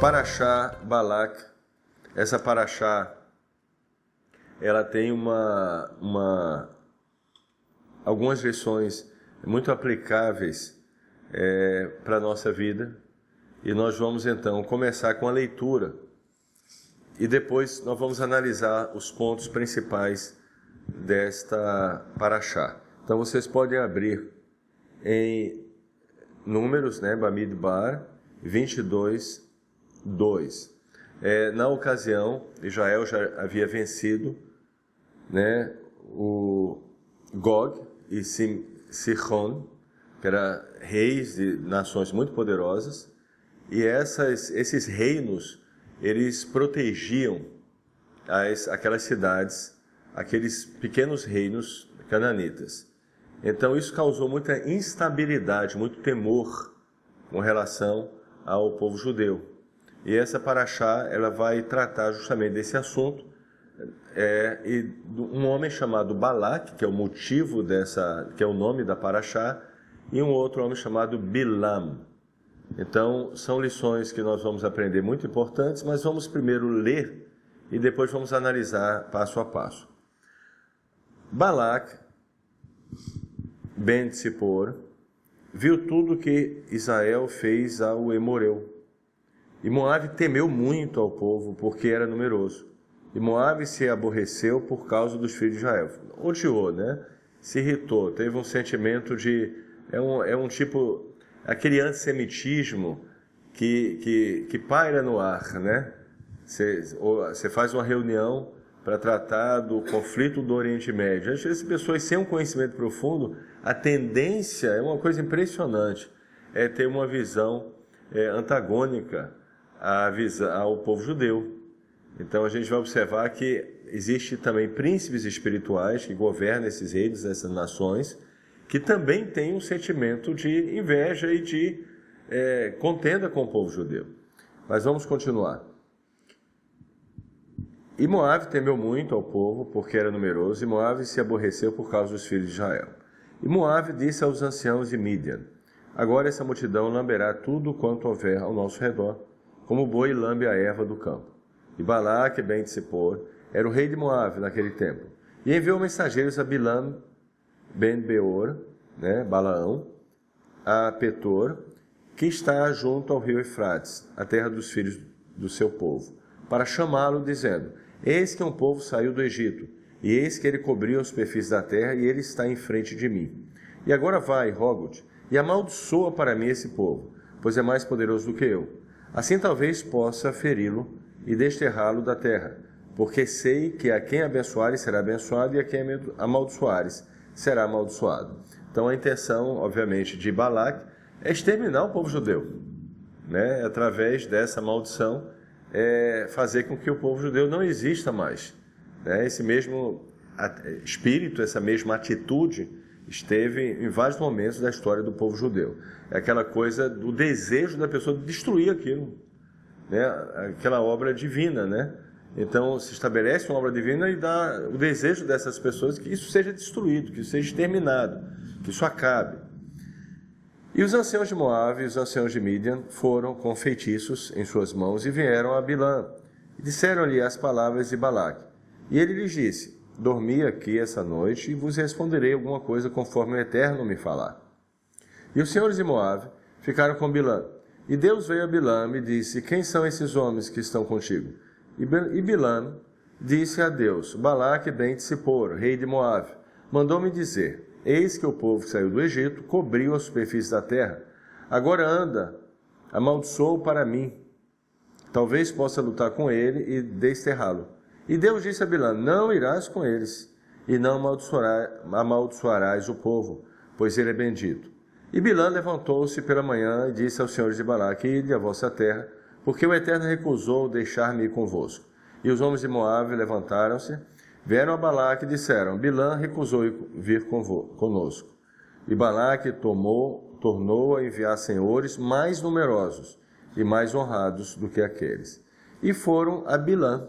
Parashá Balak, essa Parashá, ela tem algumas lições muito aplicáveis para a nossa vida. E nós vamos então começar com a leitura e depois nós vamos analisar os pontos principais desta Parashá. Então vocês podem abrir em Números, Bamidbar 22, 2. Na ocasião, Israel já havia vencido o Gog e Sihon, que eram reis de nações muito poderosas, e esses reinos, eles protegiam aquelas cidades, aqueles pequenos reinos cananitas. Então isso causou muita instabilidade, muito temor com relação ao povo judeu. E essa Parashá, ela vai tratar justamente desse assunto, e um homem chamado Balak, que é o motivo que é o nome da Parashá, e um outro homem chamado Bilam. Então, são lições que nós vamos aprender muito importantes, mas vamos primeiro ler e depois vamos analisar passo a passo. Balak, ben Tzipor, viu tudo que Israel fez ao Emoreu. E Moabe temeu muito ao povo, porque era numeroso. E Moabe se aborreceu por causa dos filhos de Israel. Odiou, se irritou, teve um sentimento de... É um tipo... aquele antissemitismo que paira no ar, Você faz uma reunião para tratar do conflito do Oriente Médio. Às vezes, pessoas sem um conhecimento profundo, a tendência é uma coisa impressionante, é ter uma visão antagônica ao povo judeu. Então, a gente vai observar que existe também príncipes espirituais que governam esses reinos, essas nações, que também tem um sentimento de inveja e de contenda com o povo judeu. Mas vamos continuar. E Moabe temeu muito ao povo, porque era numeroso, e Moabe se aborreceu por causa dos filhos de Israel. E Moabe disse aos anciãos de Midian: agora essa multidão lamberá tudo quanto houver ao nosso redor, como o boi lambe a erva do campo. E Balaque ben Tzipor era o rei de Moabe naquele tempo, e enviou mensageiros a Bilam ben Beor, Balaão, a Petor, que está junto ao rio Eufrates, a terra dos filhos do seu povo, para chamá-lo, dizendo: eis que um povo saiu do Egito, e eis que ele cobriu a superfície da terra, e ele está em frente de mim. E agora vai, rogo-te, e amaldiçoa para mim esse povo, pois é mais poderoso do que eu. Assim talvez possa feri-lo e desterrá-lo da terra, porque sei que a quem abençoares será abençoado, e a quem amaldiçoares será amaldiçoado. Então a intenção, obviamente, de Balak é exterminar o povo judeu, através dessa maldição, fazer com que o povo judeu não exista mais. Esse mesmo espírito, essa mesma atitude esteve em vários momentos da história do povo judeu. É aquela coisa do desejo da pessoa de destruir aquilo, aquela obra divina, Então, se estabelece uma obra divina e dá o desejo dessas pessoas que isso seja destruído, que isso seja exterminado, que isso acabe. E os anciãos de Moabe e os anciãos de Midian foram com feitiços em suas mãos e vieram a Bilam, e disseram-lhe as palavras de Balaque. E ele lhes disse: dormi aqui essa noite e vos responderei alguma coisa conforme o Eterno me falar. E os senhores de Moabe ficaram com Bilam. E Deus veio a Bilam e disse: quem são esses homens que estão contigo? E Bilam disse a Deus: Balaque ben Tzipor, rei de Moabe, mandou-me dizer: eis que o povo que saiu do Egito cobriu a superfície da terra. Agora anda, amaldiçoa-o para mim. Talvez possa lutar com ele e desterrá-lo. E Deus disse a Bilam: não irás com eles, e não amaldiçoarás o povo, pois ele é bendito. E Bilam levantou-se pela manhã e disse aos senhores de Balaque: ide à vossa terra, porque o Eterno recusou deixar-me ir convosco. E os homens de Moabe levantaram-se, vieram a Balaque e disseram: Bilam recusou vir conosco. E Balaque tornou a enviar senhores mais numerosos e mais honrados do que aqueles. E foram a Bilam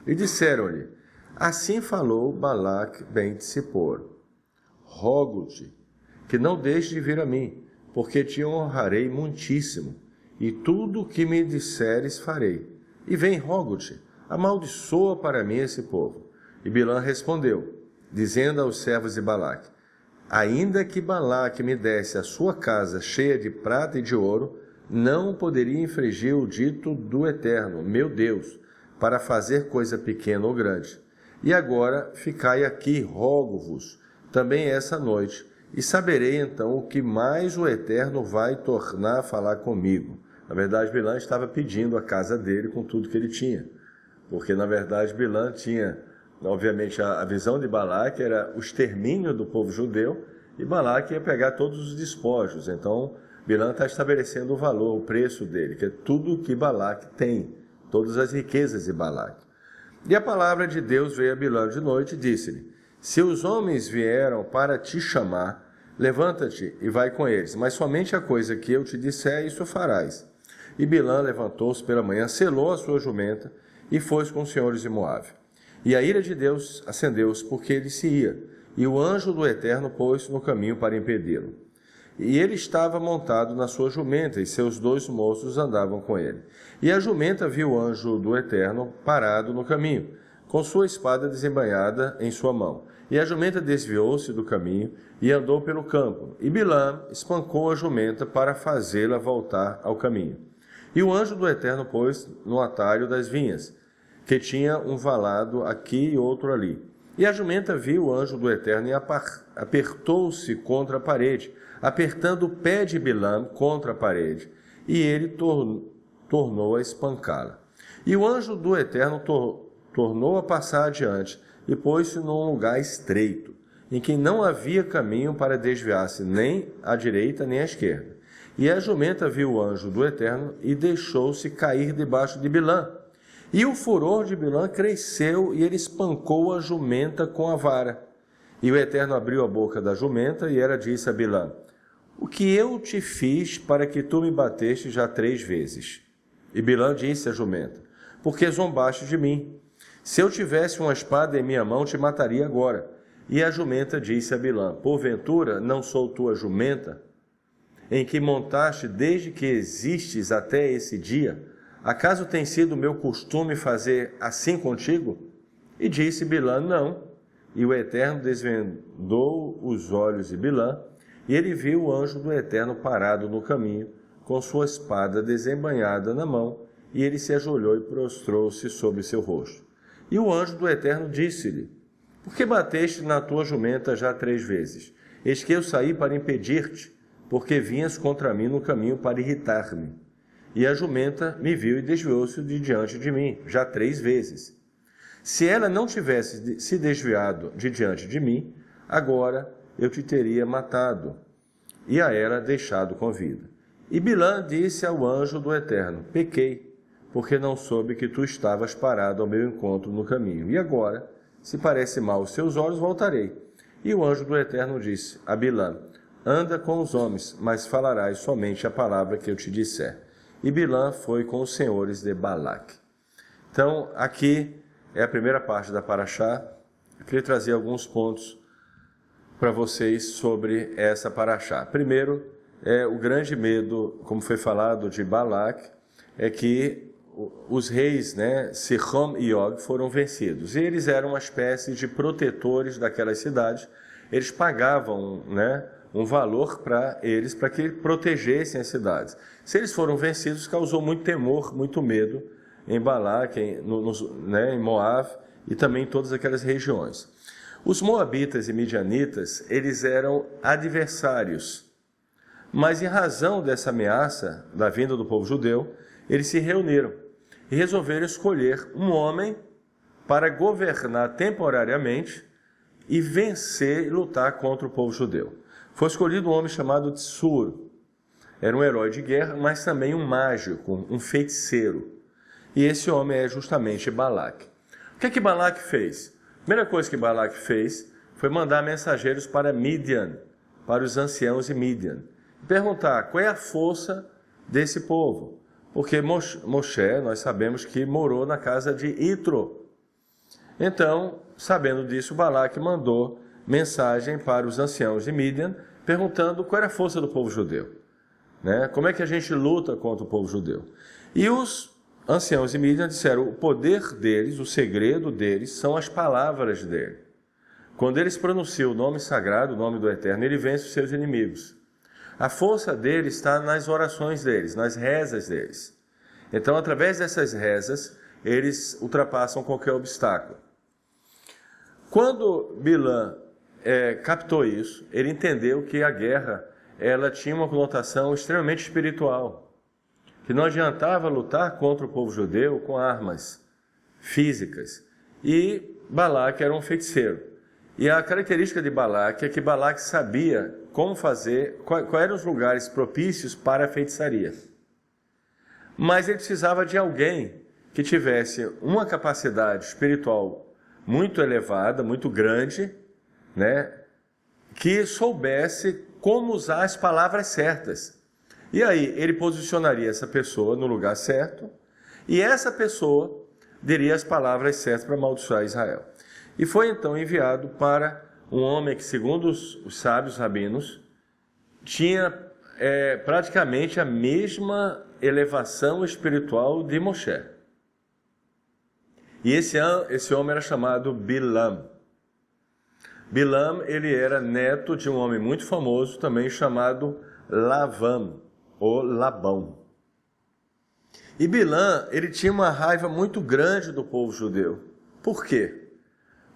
e disseram-lhe: assim falou Balaque ben Tzipor: rogo-te que não deixes de vir a mim, porque te honrarei muitíssimo, e tudo o que me disseres farei. E vem, rogo-te, amaldiçoa para mim esse povo. E Bilã respondeu, dizendo aos servos de Balaque, ainda que Balaque me desse a sua casa cheia de prata e de ouro, não poderia infringir o dito do Eterno, meu Deus, para fazer coisa pequena ou grande. E agora ficai aqui, rogo-vos, também essa noite, e saberei então o que mais o Eterno vai tornar a falar comigo. Na verdade, Bilã estava pedindo a casa dele com tudo que ele tinha, porque na verdade Bilã tinha, obviamente a visão de Balaque era o extermínio do povo judeu, e Balaque ia pegar todos os despojos. Então Bilã está estabelecendo o valor, o preço dele, que é tudo o que Balaque tem, todas as riquezas de Balaque. E a palavra de Deus veio a Bilã de noite e disse-lhe, se os homens vieram para te chamar, levanta-te e vai com eles, mas somente a coisa que eu te disser, isso farás. E Bilã levantou-se pela manhã, selou a sua jumenta e foi com os senhores de Moabe. E a ira de Deus acendeu-se porque ele se ia, e o anjo do Eterno pôs-se no caminho para impedi-lo. E ele estava montado na sua jumenta, e seus 2 moços andavam com ele. E a jumenta viu o anjo do Eterno parado no caminho, com sua espada desembainhada em sua mão. E a jumenta desviou-se do caminho e andou pelo campo. E Bilã espancou a jumenta para fazê-la voltar ao caminho. E o anjo do Eterno pôs no atalho das vinhas, que tinha um valado aqui e outro ali. E a jumenta viu o anjo do Eterno e apertou-se contra a parede, apertando o pé de Bilã contra a parede, e ele tornou a espancá-la. E o anjo do Eterno tornou a passar adiante, e pôs-se num lugar estreito, em que não havia caminho para desviar-se nem à direita nem à esquerda. E a jumenta viu o anjo do Eterno e deixou-se cair debaixo de Bilã. E o furor de Bilã cresceu e ele espancou a jumenta com a vara. E o Eterno abriu a boca da jumenta e ela disse a Bilã, o que eu te fiz para que tu me bateste já 3 vezes? E Bilã disse à jumenta, porque zombaste de mim. Se eu tivesse uma espada em minha mão, te mataria agora. E a jumenta disse a Bilã, porventura não sou tua jumenta, em que montaste desde que existes até esse dia? Acaso tem sido meu costume fazer assim contigo? E disse Bilã, não. E o Eterno desvendou os olhos de Bilã, e ele viu o anjo do Eterno parado no caminho, com sua espada desembainhada na mão, e ele se ajoelhou e prostrou-se sobre seu rosto. E o anjo do Eterno disse-lhe, por que bateste na tua jumenta já 3 vezes? Eis que eu saí para impedir-te, porque vinhas contra mim no caminho para irritar-me. E a jumenta me viu e desviou-se de diante de mim, já 3 vezes. Se ela não tivesse se desviado de diante de mim, agora eu te teria matado, e a ela deixado com vida. E Bilã disse ao anjo do Eterno, pequei, porque não soube que tu estavas parado ao meu encontro no caminho. E agora, se parece mal aos seus olhos, voltarei. E o anjo do Eterno disse a Bilã, anda com os homens, mas falarás somente a palavra que eu te disser. E Bilã foi com os senhores de Balaque. Então, aqui é a primeira parte da paraxá. Eu queria trazer alguns pontos para vocês sobre essa paraxá. Primeiro, o grande medo, como foi falado, de Balaque, é que os reis, Sihon e Og, foram vencidos. E eles eram uma espécie de protetores daquelas cidades. Eles pagavam, um valor para eles, para que protegessem as cidades. Se eles foram vencidos, causou muito temor, muito medo em Balaque, em Moab e também em todas aquelas regiões. Os moabitas e midianitas, eles eram adversários, mas em razão dessa ameaça da vinda do povo judeu, eles se reuniram e resolveram escolher um homem para governar temporariamente e vencer e lutar contra o povo judeu. Foi escolhido um homem chamado Tsur. Era um herói de guerra, mas também um mágico, um feiticeiro. E esse homem é justamente Balaque. O que Balaque fez? A primeira coisa que Balaque fez foi mandar mensageiros para Midian, para os anciãos de Midian, e perguntar qual é a força desse povo. Porque Moshe, nós sabemos que morou na casa de Itro. Então, sabendo disso, Balaque mandou mensagem para os anciãos de Midian, perguntando qual era a força do povo judeu. né? Como é que a gente luta contra o povo judeu? E os anciãos de Midian disseram, o poder deles, o segredo deles, são as palavras dele. Quando eles pronunciam o nome sagrado, o nome do Eterno, ele vence os seus inimigos. A força deles está nas orações deles, nas rezas deles. Então, através dessas rezas, eles ultrapassam qualquer obstáculo. Quando Bilam captou isso, ele entendeu que a guerra ela tinha uma conotação extremamente espiritual, que não adiantava lutar contra o povo judeu com armas físicas. E Balaque era um feiticeiro. E a característica de Balaque é que Balaque sabia como fazer, quais eram os lugares propícios para a feitiçaria. Mas ele precisava de alguém que tivesse uma capacidade espiritual muito elevada, muito grande, né? Que soubesse como usar as palavras certas. E aí ele posicionaria essa pessoa no lugar certo, e essa pessoa diria as palavras certas para amaldiçoar Israel. E foi então enviado para um homem que, segundo os sábios rabinos, tinha praticamente a mesma elevação espiritual de Moshe. E esse homem era chamado Bilam. Bilam, ele era neto de um homem muito famoso, também chamado Lavan, ou Labão. E Bilam, ele tinha uma raiva muito grande do povo judeu. Por quê?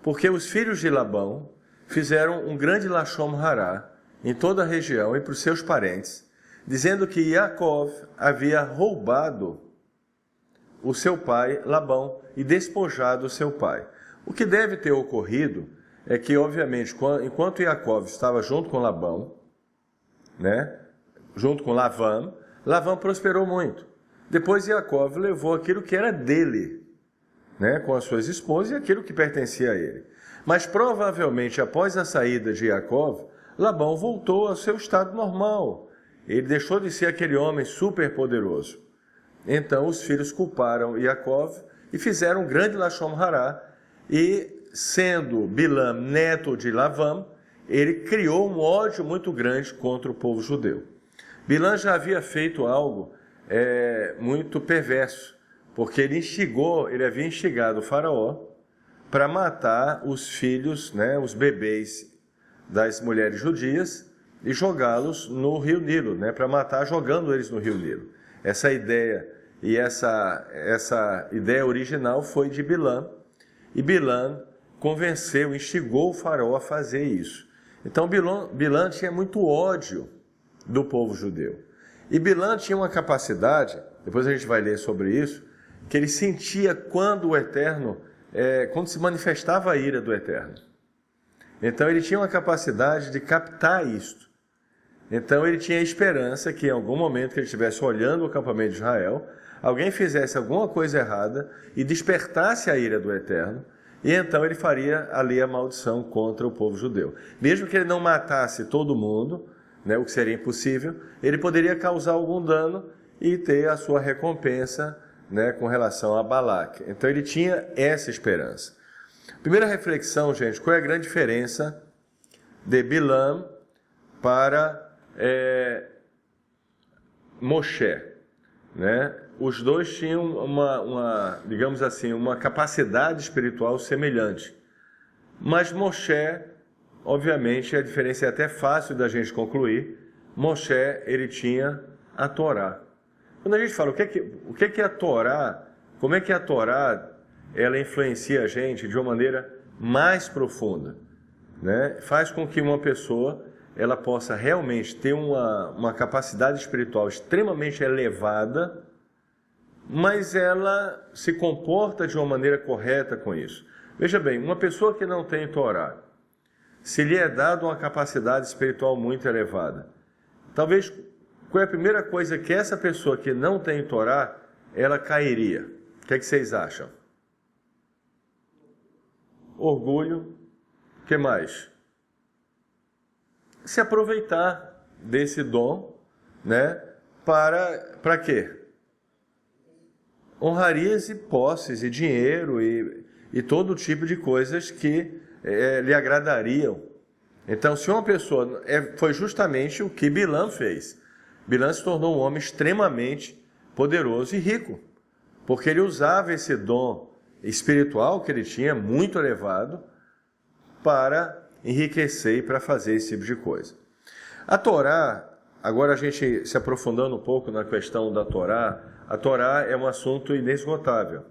Porque os filhos de Labão fizeram um grande lashon hará em toda a região e para os seus parentes, dizendo que Yaakov havia roubado o seu pai, Labão, e despojado o seu pai. O que deve ter ocorrido é que, obviamente, enquanto Yaakov estava junto com Labão, né, junto com Lavan prosperou muito. Depois Yaakov levou aquilo que era dele, né, com as suas esposas e aquilo que pertencia a ele. Mas provavelmente após a saída de Yaakov, Labão voltou ao seu estado normal. Ele deixou de ser aquele homem super poderoso. Então os filhos culparam Yaakov e fizeram um grande lashon hará. E sendo Bilam neto de Lavan, ele criou um ódio muito grande contra o povo judeu. Bilam já havia feito algo muito perverso, porque ele havia instigado o faraó para matar os filhos, né, os bebês das mulheres judias e jogá-los no rio Nilo, né, para matar jogando eles no rio Nilo. Essa ideia e essa ideia original foi de Bilam, e Bilam instigou o faraó a fazer isso. Então Bilam tinha muito ódio do povo judeu. E Bilam tinha uma capacidade, depois a gente vai ler sobre isso, que ele sentia quando o Eterno, quando se manifestava a ira do Eterno. Então ele tinha uma capacidade de captar isto. Então ele tinha esperança que em algum momento que ele estivesse olhando o acampamento de Israel, alguém fizesse alguma coisa errada e despertasse a ira do Eterno, e então ele faria ali a maldição contra o povo judeu. Mesmo que ele não matasse todo mundo, né, o que seria impossível, ele poderia causar algum dano e ter a sua recompensa, né, com relação a Balaque. Então ele tinha essa esperança. Primeira reflexão, gente, qual é a grande diferença de Bilam para Moshe, né? Os dois tinham digamos assim, uma capacidade espiritual semelhante. Mas Moshe, obviamente, a diferença é até fácil da gente concluir. Moshe, ele tinha a Torá. Quando a gente fala o que é a Torá, como é que a Torá ela influencia a gente de uma maneira mais profunda, né? Faz com que uma pessoa ela possa realmente ter uma capacidade espiritual extremamente elevada, mas ela se comporta de uma maneira correta com isso. Veja bem, uma pessoa que não tem Torá, se lhe é dado uma capacidade espiritual muito elevada, talvez, qual é a primeira coisa que essa pessoa que não tem Torá, ela cairia? O que é que vocês acham? Orgulho. O que mais? Se aproveitar desse dom, né? Para quê? Honrarias e posses e dinheiro e todo tipo de coisas que lhe agradariam. Então, se uma pessoa... foi justamente o que Bilam fez. Bilã se tornou um homem extremamente poderoso e rico, porque ele usava esse dom espiritual que ele tinha, muito elevado, para enriquecer e para fazer esse tipo de coisa. A Torá, agora a gente se aprofundando um pouco na questão da Torá, a Torá é um assunto inesgotável.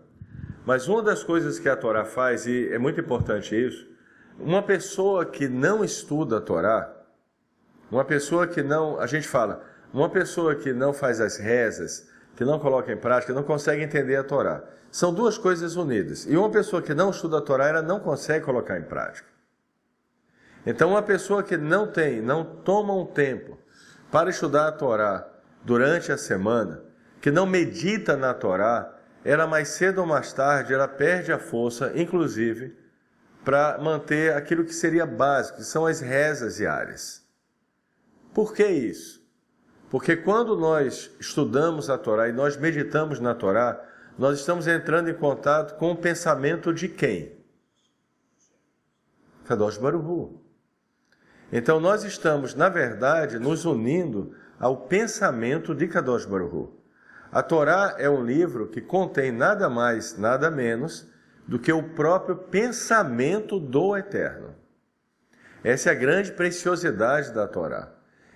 Mas uma das coisas que a Torá faz, e é muito importante isso, uma pessoa que não estuda a Torá, uma pessoa que não, a gente fala, uma pessoa que não faz as rezas, que não coloca em prática, não consegue entender a Torá. São duas coisas unidas. E uma pessoa que não estuda a Torá, ela não consegue colocar em prática. Então, uma pessoa que não toma um tempo para estudar a Torá durante a semana, que não medita na Torá, ela mais cedo ou mais tarde, ela perde a força, inclusive, para manter aquilo que seria básico, que são as rezas diárias. Por que isso? Porque quando nós estudamos a Torá e nós meditamos na Torá, nós estamos entrando em contato com o pensamento de quem? Kadosh Baruch Hu. Então nós estamos, na verdade, nos unindo ao pensamento de Kadosh Baruch Hu. A Torá é um livro que contém nada mais, nada menos do que o próprio pensamento do Eterno. Essa é a grande preciosidade da Torá.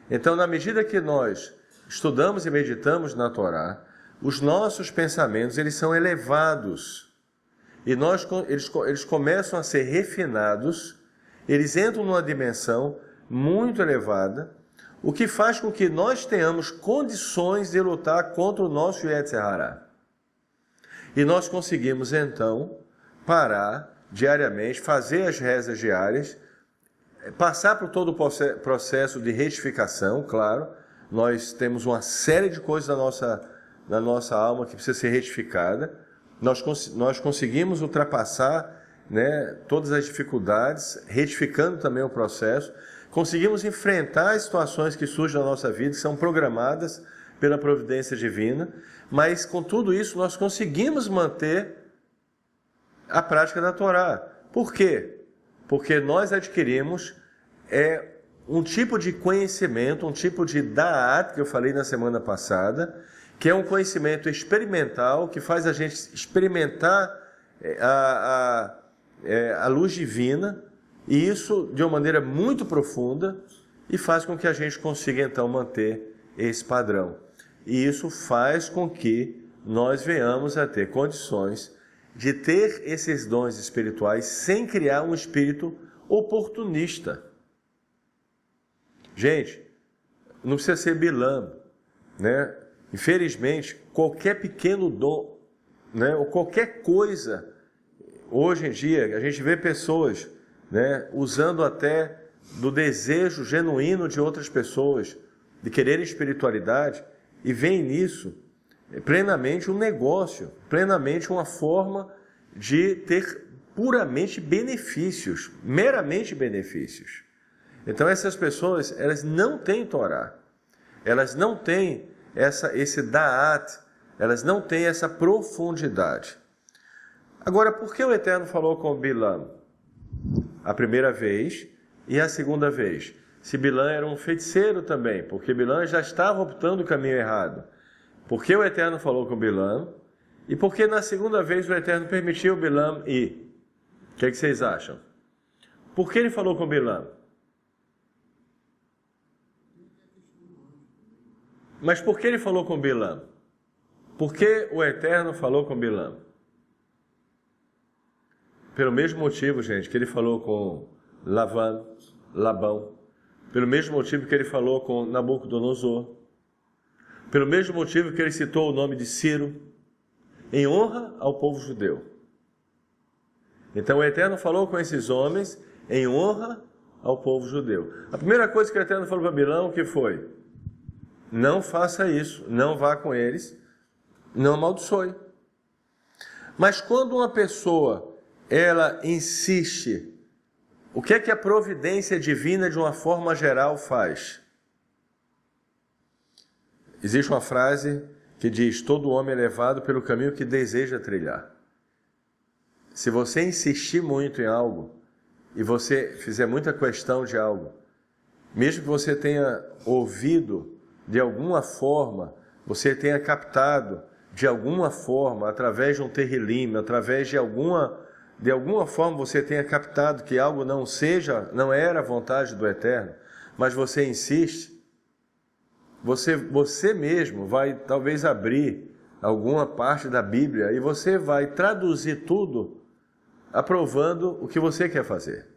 Então, na medida que nós estudamos e meditamos na Torá, os nossos pensamentos eles são elevados e eles começam a ser refinados, eles entram numa dimensão muito elevada, o que faz com que nós tenhamos condições de lutar contra o nosso Yetzer Hará. E nós conseguimos, então, parar diariamente, fazer as rezas diárias, passar por todo o processo de retificação, claro. Nós temos uma série de coisas na nossa alma que precisa ser retificada. Nós conseguimos ultrapassar, né, todas as dificuldades, retificando também o processo. Conseguimos enfrentar as situações que surgem na nossa vida, que são programadas pela providência divina, mas com tudo isso nós conseguimos manter a prática da Torá. Por quê? Porque nós adquirimos um tipo de conhecimento, um tipo de da'at, que eu falei na semana passada, que é um conhecimento experimental, que faz a gente experimentar a luz divina, e isso de uma maneira muito profunda, e faz com que a gente consiga então manter esse padrão. E isso faz com que nós venhamos a ter condições de ter esses dons espirituais sem criar um espírito oportunista. Gente, não precisa ser Bilã, né? Infelizmente, qualquer pequeno dom, né, ou qualquer coisa, hoje em dia, a gente vê pessoas, né, usando até do desejo genuíno de outras pessoas, de querer espiritualidade, e veem nisso plenamente um negócio, plenamente uma forma de ter puramente benefícios, meramente benefícios. Então essas pessoas, elas não têm Torá, elas não têm esse da'at, elas não têm essa profundidade. Agora, por que o Eterno falou com Bilã a primeira vez e a segunda vez? Se Bilã era um feiticeiro também, porque Bilã já estava optando o caminho errado. Por que o Eterno falou com Bilã? E por que na segunda vez o Eterno permitiu Bilã ir? O que vocês acham? Por que ele falou com Bilã? Mas por que ele falou com Bilã? Por que o Eterno falou com Bilã? Pelo mesmo motivo, gente, que ele falou com Labão. Pelo mesmo motivo que ele falou com Nabucodonosor. Pelo mesmo motivo que ele citou o nome de Ciro, em honra ao povo judeu. Então o Eterno falou com esses homens em honra ao povo judeu. A primeira coisa que o Eterno falou para Bilã, o que foi? Não faça isso, não vá com eles, não amaldiçoe. Mas quando uma pessoa, ela insiste, o que é que a providência divina de uma forma geral faz? Existe uma frase que diz: todo homem é levado pelo caminho que deseja trilhar. Se você insistir muito em algo, e você fizer muita questão de algo, mesmo que você tenha ouvido de alguma forma, você tenha captado, de alguma forma, através de um terrilim, através de alguma forma você tenha captado que algo não era a vontade do Eterno, mas você insiste, você mesmo vai talvez abrir alguma parte da Bíblia e você vai traduzir tudo aprovando o que você quer fazer.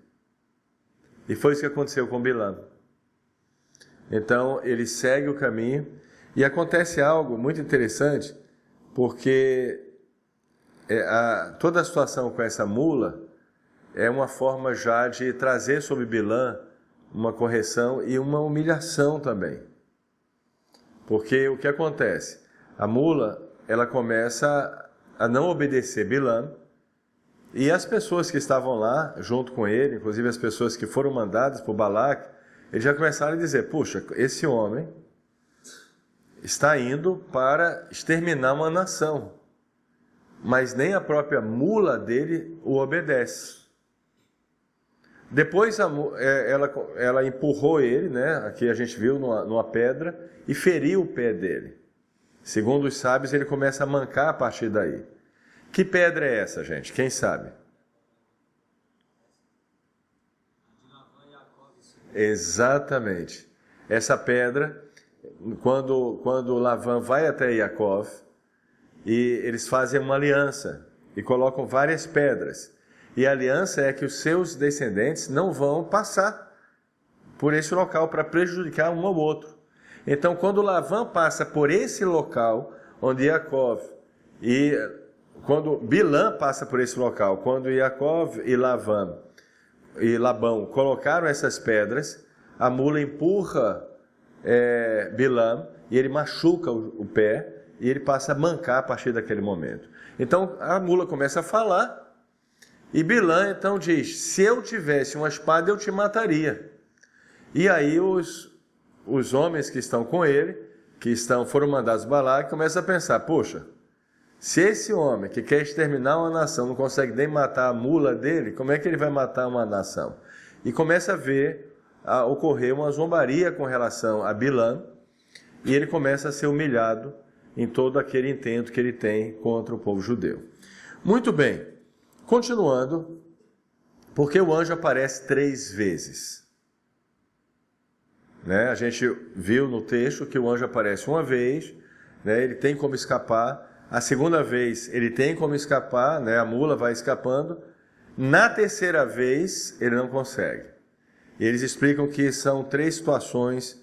E foi isso que aconteceu com Bilam. Então ele segue o caminho e acontece algo muito interessante, porque toda a situação com essa mula é uma forma já de trazer sobre Bilam uma correção e uma humilhação também. Porque o que acontece? A mula, ela começa a não obedecer Bilam, e as pessoas que estavam lá junto com ele, inclusive as pessoas que foram mandadas por Balaque, eles já começaram a dizer, puxa, esse homem está indo para exterminar uma nação, mas nem a própria mula dele o obedece. Depois ela empurrou ele, né? Aqui a gente viu numa pedra, e feriu o pé dele. Segundo os sábios, ele começa a mancar a partir daí. Que pedra é essa, gente? Quem sabe? Exatamente. Essa pedra, quando Lavan vai até Yaakov, e eles fazem uma aliança e colocam várias pedras. E a aliança é que os seus descendentes não vão passar por esse local para prejudicar um ao outro. Então, quando Lavan passa por esse local, onde Yaakov quando Bilam passa por esse local, quando Yaakov e Labão colocaram essas pedras, a mula empurra Bilam e ele machuca o pé e ele passa a mancar a partir daquele momento. Então a mula começa a falar e Bilam então diz, se eu tivesse uma espada eu te mataria. E aí os homens que estão com ele, foram mandados Balaque, começam a pensar, poxa, se esse homem que quer exterminar uma nação não consegue nem matar a mula dele, como é que ele vai matar uma nação? E começa a ocorrer uma zombaria com relação a Bilam, e ele começa a ser humilhado em todo aquele intento que ele tem contra o povo judeu. Muito bem, continuando, porque o anjo aparece 3 vezes. A gente viu no texto que o anjo aparece uma vez, ele tem como escapar. A segunda vez ele tem como escapar, a mula vai escapando. Na terceira vez ele não consegue. E eles explicam que são 3 situações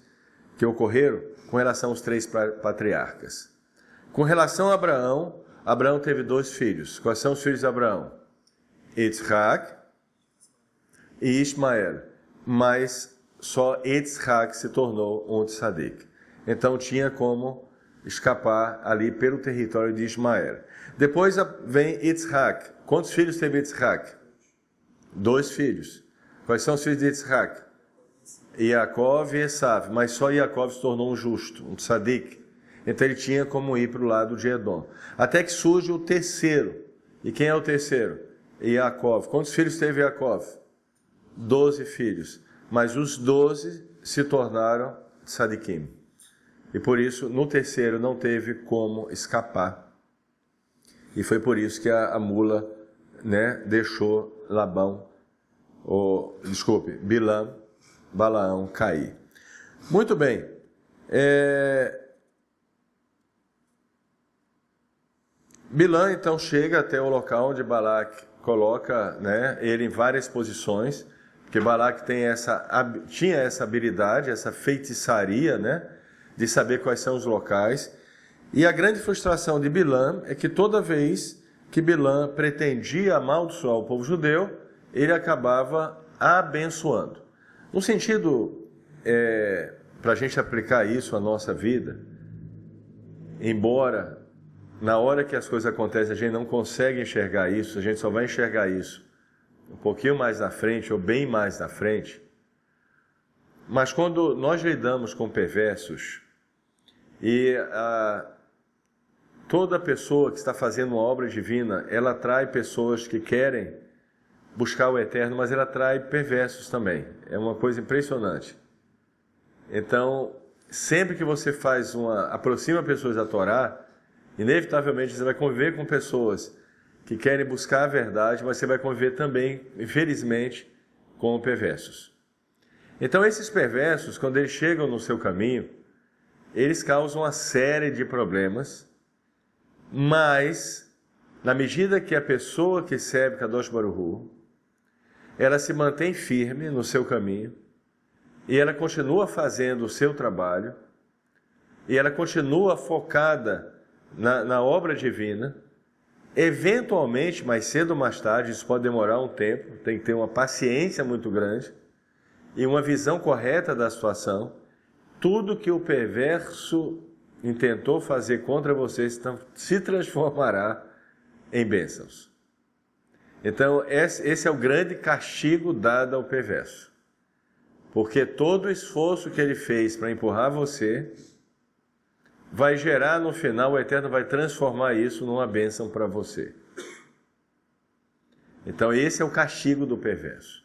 que ocorreram com relação aos 3 patriarcas. Com relação a Abraão, Abraão teve 2 filhos. Quais são os filhos de Abraão? Yitzhak e Ismael. Mas só Yitzhak se tornou um tzadik. Então tinha como escapar ali pelo território de Ismael. Depois vem Yitzhak. Quantos filhos teve Yitzhak? 2 filhos. Quais são os filhos de Yitzhak? Yaakov e Esav. Mas só Yaakov se tornou um justo, um tzadik. Então ele tinha como ir para o lado de Edom. Até que surge o terceiro. E quem é o terceiro? Yaakov. Quantos filhos teve Yaakov? 12 filhos. Mas os 12 se tornaram tzadikim. E por isso, no terceiro, não teve como escapar. E foi por isso que a mula deixou Balaão cair. Muito bem. Bilam, então, chega até o local onde Balaque coloca ele em várias posições, porque Balaque tinha essa habilidade, essa feitiçaria, de saber quais são os locais. E a grande frustração de Bilam é que toda vez que Bilam pretendia amaldiçoar o povo judeu, ele acabava abençoando. No sentido, para a gente aplicar isso à nossa vida, embora na hora que as coisas acontecem a gente não consegue enxergar isso, a gente só vai enxergar isso um pouquinho mais na frente ou bem mais na frente, mas quando nós lidamos com perversos, e toda pessoa que está fazendo uma obra divina, ela atrai pessoas que querem buscar o eterno, mas ela atrai perversos também. É uma coisa impressionante. Então, sempre que você aproxima pessoas da Torá, inevitavelmente você vai conviver com pessoas que querem buscar a verdade, mas você vai conviver também, infelizmente, com perversos. Então esses perversos, quando eles chegam no seu caminho, eles causam uma série de problemas, mas na medida que a pessoa que serve Kadosh Baruch Hu, ela se mantém firme no seu caminho, e ela continua fazendo o seu trabalho, e ela continua focada na obra divina, eventualmente, mais cedo ou mais tarde, isso pode demorar um tempo, tem que ter uma paciência muito grande, e uma visão correta da situação, tudo que o perverso intentou fazer contra você se transformará em bênçãos. Então, esse é o grande castigo dado ao perverso. Porque todo o esforço que ele fez para empurrar você, vai gerar no final, o Eterno vai transformar isso numa bênção para você. Então, esse é o castigo do perverso.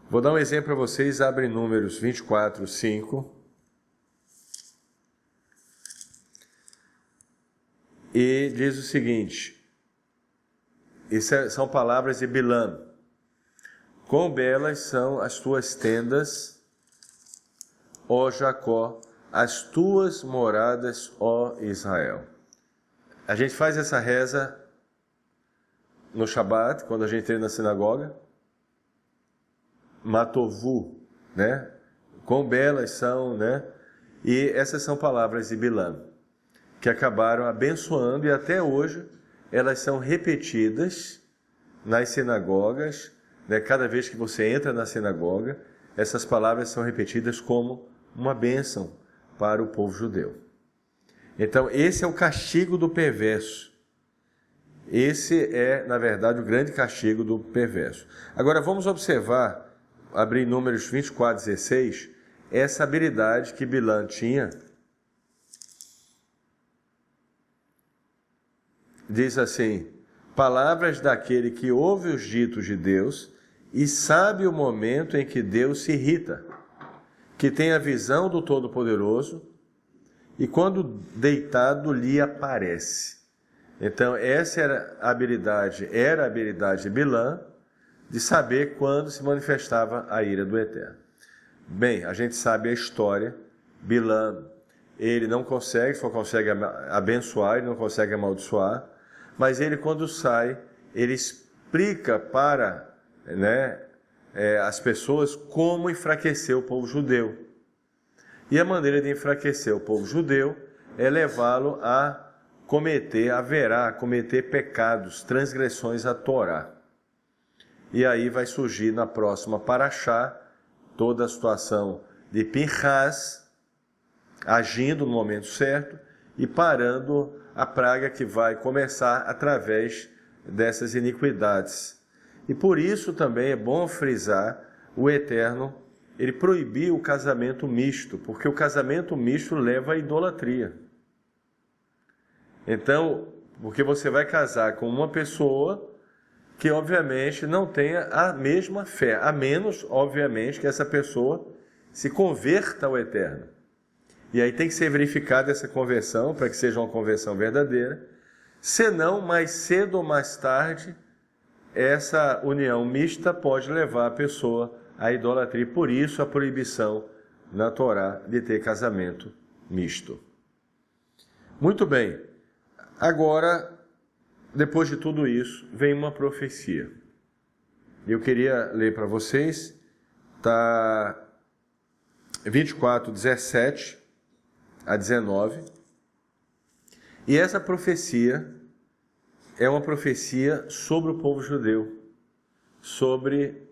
Vou dar um exemplo para vocês, abre Números 24, 5. E diz o seguinte, são palavras de Bilam. Quão belas são as tuas tendas, ó Jacó, as tuas moradas, ó Israel. A gente faz essa reza no Shabat, quando a gente entra na sinagoga. Matovu, né? Quão belas são, né? E essas são palavras de Bilam, que acabaram abençoando, e até hoje elas são repetidas nas sinagogas, né? Cada vez que você entra na sinagoga, essas palavras são repetidas como uma bênção para o povo judeu. Então, esse é o castigo do perverso. Esse é, na verdade, o grande castigo do perverso. Agora, vamos observar, abrir Números 24, 16, essa habilidade que Bilam tinha. Diz assim, palavras daquele que ouve os ditos de Deus e sabe o momento em que Deus se irrita, que tem a visão do Todo-Poderoso e quando deitado lhe aparece. Então, essa era a habilidade de Bilam, de saber quando se manifestava a ira do Eterno. Bem, a gente sabe a história. Bilam, ele não consegue, só consegue abençoar, ele não consegue amaldiçoar, mas ele, quando sai, ele explica para as pessoas como enfraquecer o povo judeu. E a maneira de enfraquecer o povo judeu é levá-lo a cometer pecados, transgressões à Torá. E aí vai surgir na próxima Parashá toda a situação de Pinchas agindo no momento certo e parando a praga que vai começar através dessas iniquidades. E por isso também é bom frisar, o Eterno, ele proibiu o casamento misto, porque o casamento misto leva à idolatria. Então, porque você vai casar com uma pessoa que obviamente não tenha a mesma fé, a menos, obviamente, que essa pessoa se converta ao Eterno. E aí tem que ser verificada essa conversão, para que seja uma conversão verdadeira. Senão, mais cedo ou mais tarde, essa união mista pode levar a pessoa à idolatria. Por isso, a proibição na Torá de ter casamento misto. Muito bem. Agora, depois de tudo isso, vem uma profecia. Eu queria ler para vocês, está 24, 17 a 19. E essa profecia é uma profecia sobre o povo judeu, sobre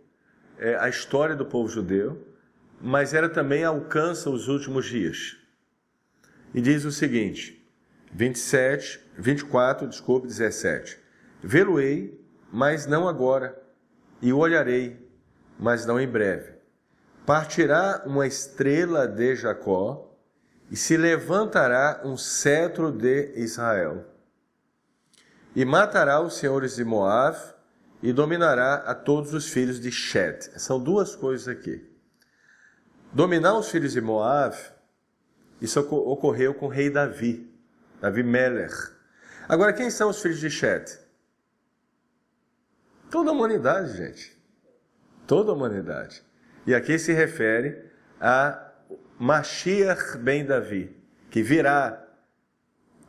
a história do povo judeu, mas ela também alcança os últimos dias. E diz o seguinte, 17. Vê-lo-ei, mas não agora, e o olharei, mas não em breve. Partirá uma estrela de Jacó, e se levantará um cetro de Israel. E matará os senhores de Moab, e dominará a todos os filhos de Shet. São duas coisas aqui. Dominar os filhos de Moab Isso ocorreu com o rei Davi, Davi Meller. Agora, quem são os filhos de Chet? Toda a humanidade, gente. Toda a humanidade. E aqui se refere a Mashiach ben Davi, que virá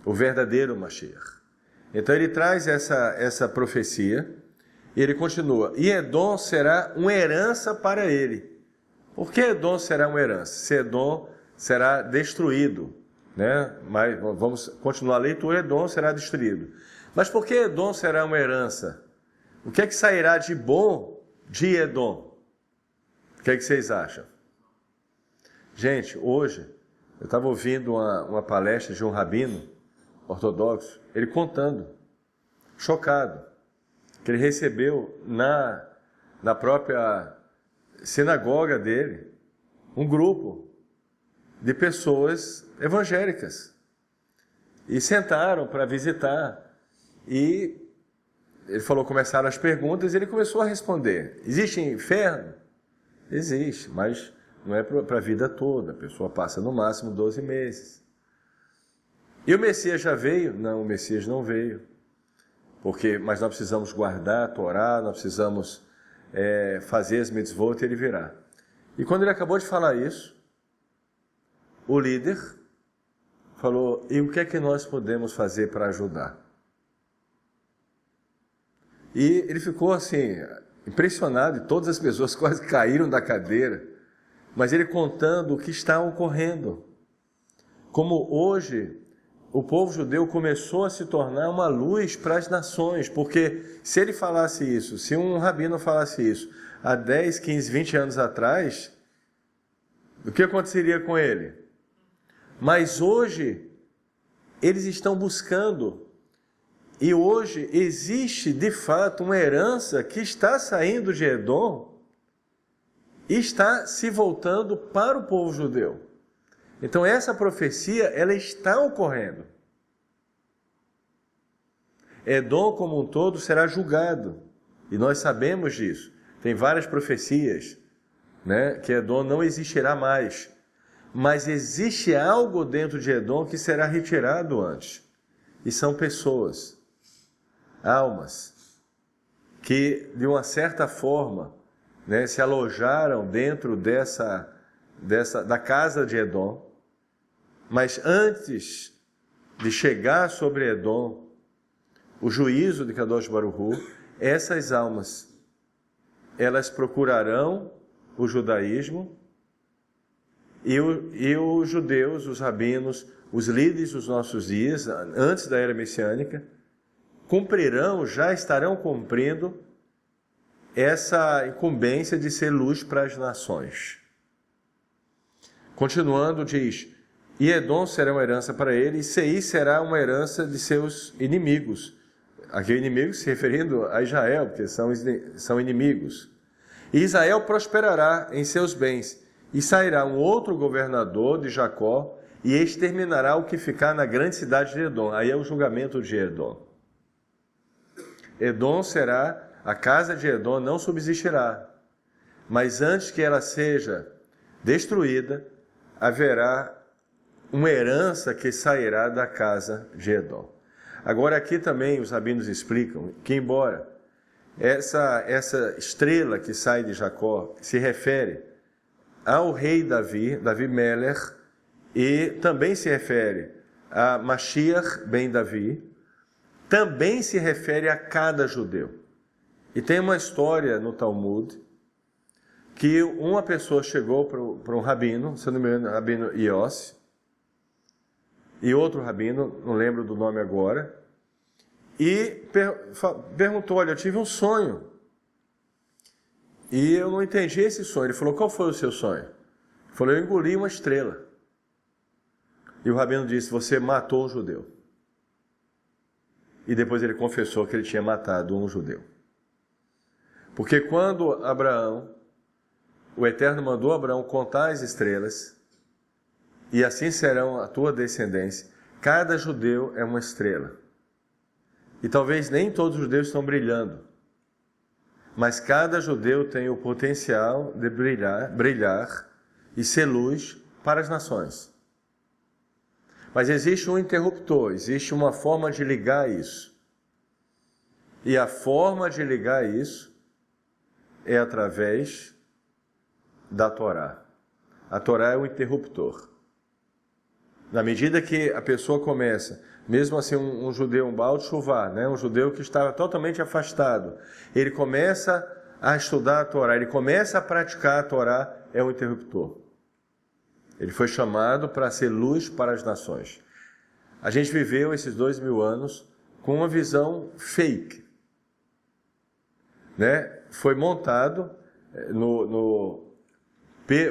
o verdadeiro Mashiach. Então ele traz essa profecia e ele continua. E Edom será uma herança para ele. Por que Edom será uma herança? Se Edom será destruído, né? Mas vamos continuar a leitura. Edom será destruído. Mas por que Edom será uma herança? O que é que sairá de bom de Edom? O que é que vocês acham? Gente, hoje eu estava ouvindo uma palestra de um rabino ortodoxo, ele contando, chocado, que ele recebeu na própria sinagoga dele um grupo de pessoas evangélicas e sentaram para visitar e ele falou, começaram as perguntas e ele começou a responder. Existe inferno? Existe, mas não é para a vida toda, a pessoa passa no máximo 12 meses. E o Messias já veio? Não, o Messias não veio. Mas nós precisamos guardar a Torá, nós precisamos fazer as mitzvot e ele virá. E quando ele acabou de falar isso, o líder falou, e o que é que nós podemos fazer para ajudar? E ele ficou assim, impressionado, e todas as pessoas quase caíram da cadeira, mas ele contando o que está ocorrendo. Como hoje o povo judeu começou a se tornar uma luz para as nações, porque se ele falasse isso, se um rabino falasse isso há 10, 15, 20 anos atrás, o que aconteceria com ele? Mas hoje eles estão buscando, e hoje existe de fato uma herança que está saindo de Edom e está se voltando para o povo judeu. Então essa profecia, ela está ocorrendo. Edom como um todo será julgado, e nós sabemos disso. Tem várias profecias, né, que Edom não existirá mais. Mas existe algo dentro de Edom que será retirado antes. E são pessoas, almas, que de uma certa forma, né, se alojaram dentro da casa de Edom. Mas antes de chegar sobre Edom o juízo de Kadosh Baruch Hu, essas almas, elas procurarão o judaísmo e os judeus, os rabinos, os líderes dos nossos dias, antes da era messiânica, já estarão cumprindo essa incumbência de ser luz para as nações. Continuando, diz, e Edom será uma herança para ele, e Seir será uma herança de seus inimigos. Aqui inimigos se referindo a Israel, porque são inimigos. E Israel prosperará em seus bens, e sairá um outro governador de Jacó, e exterminará o que ficar na grande cidade de Edom. Aí é o julgamento de Edom. Edom será, a casa de Edom não subsistirá, mas antes que ela seja destruída, haverá uma herança que sairá da casa de Edom. Agora aqui também os rabinos explicam que embora essa estrela que sai de Jacó se refere ao rei Davi, Davi Meller, e também se refere a Mashiach ben Davi, também se refere a cada judeu. E tem uma história no Talmud que uma pessoa chegou para um rabino, se não me engano, rabino Yossi, e outro rabino, não lembro do nome agora, e perguntou, olha, eu tive um sonho, e eu não entendi esse sonho. Ele falou, qual foi o seu sonho? Ele falou, eu engoli uma estrela. E o rabino disse, você matou um judeu. E depois ele confessou que ele tinha matado um judeu. Porque quando o Eterno mandou Abraão contar as estrelas, e assim serão a tua descendência, cada judeu é uma estrela. E talvez nem todos os judeus estão brilhando, mas cada judeu tem o potencial de brilhar e ser luz para as nações. Mas existe um interruptor, existe uma forma de ligar isso. E a forma de ligar isso é através da Torá. A Torá é o interruptor. Na medida que a pessoa começa, mesmo assim um judeu, um Baal Teshuvá, né, um judeu que estava totalmente afastado, ele começa a estudar a Torá, ele começa a praticar a Torá, é um interruptor. Ele foi chamado para ser luz para as nações. A gente viveu esses 2000 anos com uma visão fake, né? Foi montado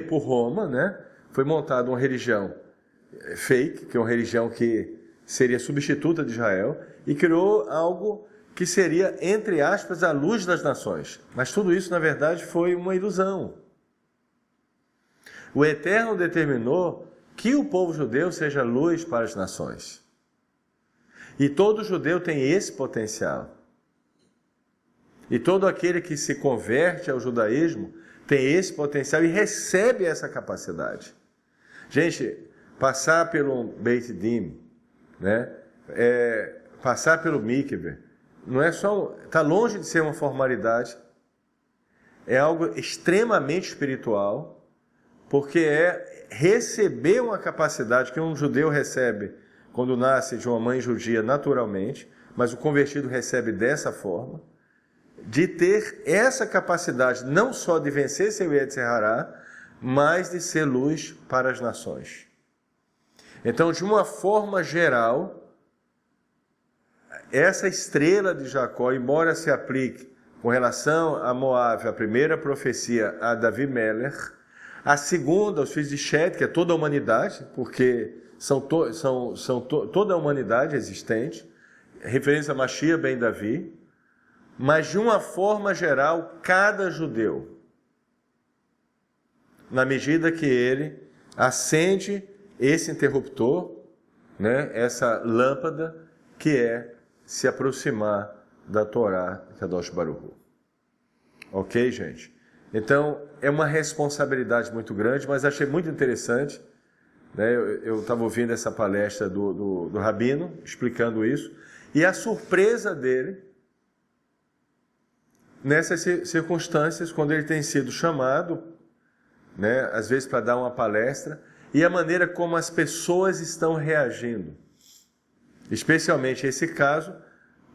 por Roma, né? Foi montada uma religião fake, que é uma religião que seria substituta de Israel, e criou algo que seria, entre aspas, a luz das nações. Mas tudo isso, na verdade, foi uma ilusão. O Eterno determinou que o povo judeu seja luz para as nações. E todo judeu tem esse potencial. E todo aquele que se converte ao judaísmo tem esse potencial e recebe essa capacidade. Gente, passar pelo Beit Din, né? Passar pelo Mikveh, não é só, está longe de ser uma formalidade, é algo extremamente espiritual, porque é receber uma capacidade que um judeu recebe quando nasce de uma mãe judia naturalmente, mas o convertido recebe dessa forma, de ter essa capacidade não só de vencer seu Yetzer Hará, mas de ser luz para as nações. Então, de uma forma geral, essa estrela de Jacó, embora se aplique com relação a Moabe, a primeira profecia a Davi Melech, a segunda aos filhos de Shet, que é toda a humanidade, porque são toda a humanidade existente, referência a Mashiach ben Davi, mas de uma forma geral, cada judeu, na medida que ele acende esse interruptor, né, essa lâmpada, que é se aproximar da Torá Kadosh Baruch Hu. Ok, gente? Então, é uma responsabilidade muito grande, mas achei muito interessante, né? Eu estava ouvindo essa palestra do Rabino, explicando isso, e a surpresa dele, nessas circunstâncias, quando ele tem sido chamado, né, às vezes para dar uma palestra, e a maneira como as pessoas estão reagindo. Especialmente esse caso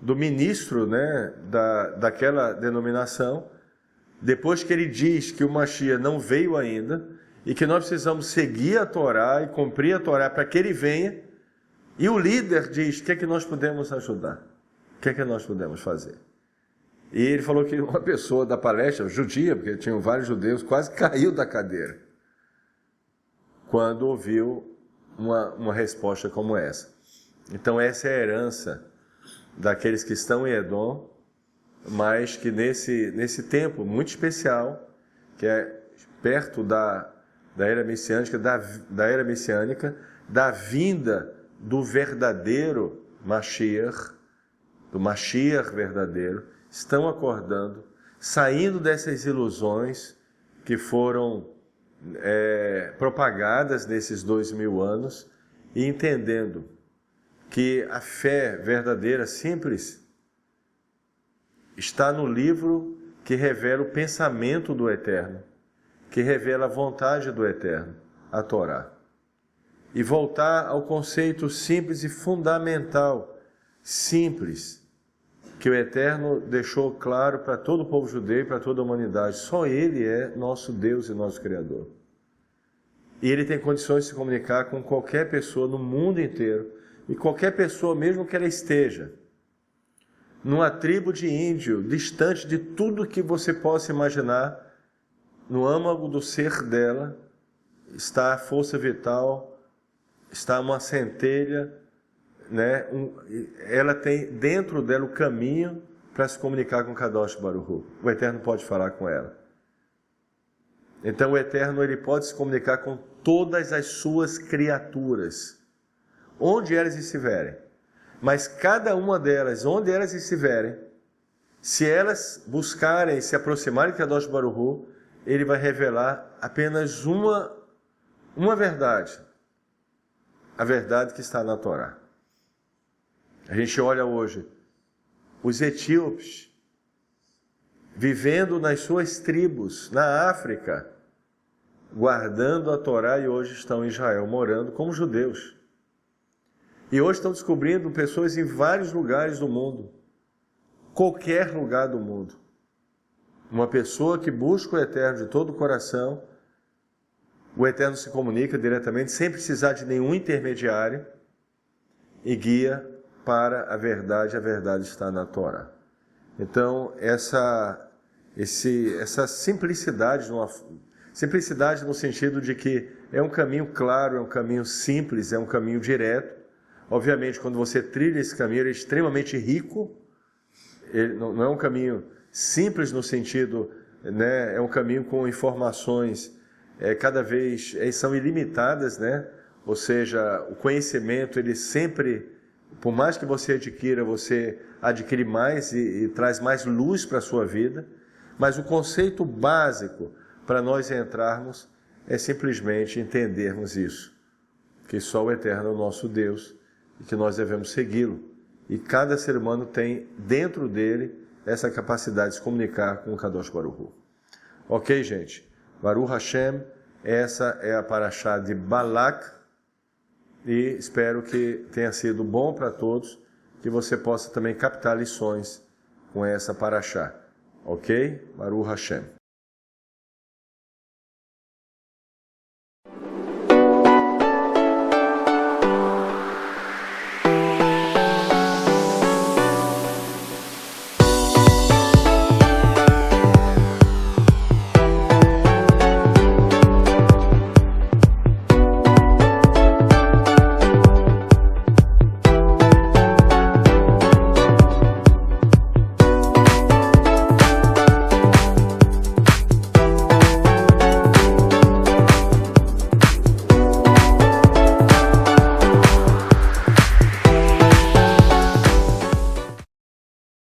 do ministro, né, daquela denominação, depois que ele diz que o Mashiach não veio ainda, e que nós precisamos seguir a Torá e cumprir a Torá para que ele venha, e o líder diz, o que é que nós podemos ajudar? O que é que nós podemos fazer? E ele falou que uma pessoa da palestra, judia, porque tinham vários judeus, quase caiu da cadeira quando ouviu uma resposta como essa. Então essa é a herança daqueles que estão em Edom, mas que nesse tempo muito especial, que é perto da era messiânica, da vinda do verdadeiro Mashiach, do Mashiach verdadeiro, estão acordando, saindo dessas ilusões que foram propagadas nesses 2000 anos e entendendo que a fé verdadeira, simples, está no livro que revela o pensamento do Eterno, que revela a vontade do Eterno, a Torá. E voltar ao conceito simples e fundamental, simples, que o Eterno deixou claro para todo o povo judeu e para toda a humanidade. Só Ele é nosso Deus e nosso Criador. E Ele tem condições de se comunicar com qualquer pessoa no mundo inteiro, e qualquer pessoa, mesmo que ela esteja numa tribo de índio, distante de tudo que você possa imaginar, no âmago do ser dela está a força vital, está uma centelha, né? Ela tem dentro dela o caminho para se comunicar com Kadosh Baruch Hu. O Eterno pode falar com ela. Então o Eterno, ele pode se comunicar com todas as suas criaturas, onde elas estiverem. Mas cada uma delas, onde elas estiverem, se elas buscarem se aproximarem de Kadosh Baruch Hu, ele vai revelar apenas uma verdade. a verdade que está na Torá. A gente olha hoje os etíopes vivendo nas suas tribos, na África, guardando a Torá, e hoje estão em Israel, morando como judeus. E hoje estão descobrindo pessoas em vários lugares do mundo, qualquer lugar do mundo. Uma pessoa que busca o Eterno de todo o coração, o Eterno se comunica diretamente, sem precisar de nenhum intermediário, e guia para a verdade está na Torá. Então, essa simplicidade, simplicidade no sentido de que é um caminho claro, é um caminho simples, é um caminho direto. Obviamente, quando você trilha esse caminho, ele é extremamente rico, ele não é um caminho simples no sentido, né, é um caminho com informações cada vez são ilimitadas, né? Ou seja, o conhecimento, ele sempre, por mais que você adquire mais e traz mais luz para a sua vida, mas o conceito básico para nós entrarmos é simplesmente entendermos isso, que só o Eterno é o nosso Deus e que nós devemos segui-lo. E cada ser humano tem dentro dele essa capacidade de se comunicar com o Kadosh Baruch Hu. Ok, gente? Baruch Hashem, essa é a paraxá de Balak, e espero que tenha sido bom para todos, que você possa também captar lições com essa paraxá. Ok? Baruch Hashem.